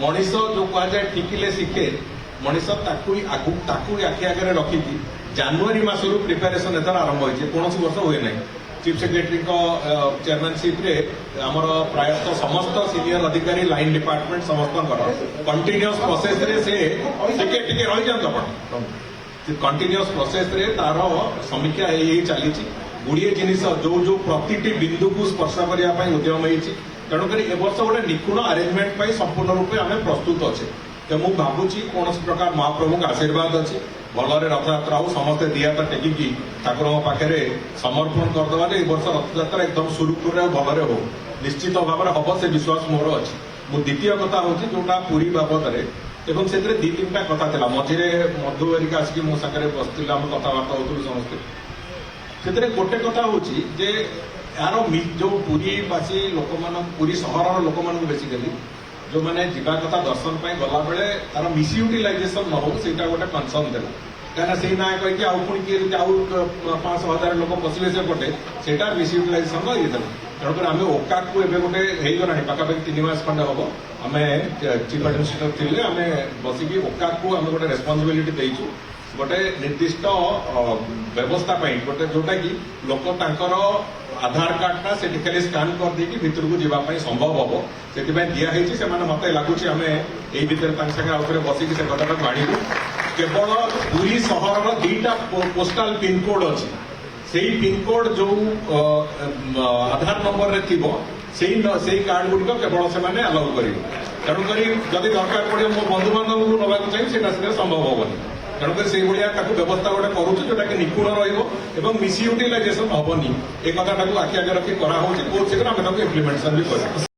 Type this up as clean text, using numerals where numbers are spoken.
मनीष जो कहुए टिकिले शिखे मनीष आखि आगे रखिकी जनवरी मासरू प्रिपेरेसन एथर आरंभ होती कौन वर्ष हुए ना चीफ सेक्रेटरी चेयरमैनशिप रे आमर प्रायतः समस्त सीनियर अधिकारी लाइन डिपार्टमेंट समस्त कंटिन्यूअस प्रोसेस रे से टिके रही जात कंटिन्यूअस प्रोसेस रे तार समीक्षा यही चली गुड़िए जिनिस जो जो प्रति बिंदु को स्पर्श करने उद्यम होती तेणुक ए वर्ष गोटे निपुण आरेंजमेंट संपूर्ण रूपे आम प्रस्तुत अच्छे तो मुझे भावुची कौन प्रकार महाप्रभु आशीर्वाद अच्छी भलरे रथयात्रा हो समस्ते दिहात टेकिकी ठाकुर पाखे समर्पण करदे ए वर्ष रथयात्रा एकदम सुरुखुरे भलरे हो निश्चित भाव में हम से विश्वास मोर अच्छी मु द्वितीय कथा हूँ जोटा पूरी बाबद एवं से दी तीन कथा था मझे मधु एरिका आसिक मो सागर बसते कथबार्ता होती समस्ते से गोटे कथा हूँ जे यार जो पुरीवासी लोक मान पुरी सहर लोक मान बेसिकली जो मैंने जीवा कथा दर्शन गला बेले तार मिस यूटिलाइजेसन न हो सीटा गोटे कनसर्न था कहीं से ना कहीकि आउ पुणी किए 5,000 लोक बसवे से पटे से मिस यूटिलाइजेसन ये था तेणुक आम ओका को एवं गोटे होगला पाखापाखि 3 मास खंडे हम आम चीफ एडमिनिस्ट्रेटर थे आम बसिक ओका को आम गोटे रेस्पॉन्सिबिलिटी देचु गोटे निर्दिष्ट व्यवस्था गोटे जोटा कि लोक तांकर आधार कार्डटा से खाली स्कान कर देकी भितर को जावाई संभव हम से दिखाई से मत लगुच आम यही भितर आउे बसिक से कथा आणु केवल पुरी सहर 2टा पोस्टाल पिनकोड अच्छी से पिनकोड जो आधार नंबर रे थी से कार्ड गुड़िक केवल से अलाउ कर तेणुक जदि दरकार पड़े मो बंधु बांधव को नाक चाहिए संभव हेनी तेणुक से व्यवस्था गोटे करुच्छे जोटा कि निपुण रही मिस यूटिलाइजेसन हेनी एक कथा आखि आगे रखी कराऊँ बहुत शीघ्र आम इम्प्लीमेंटेशन भी कर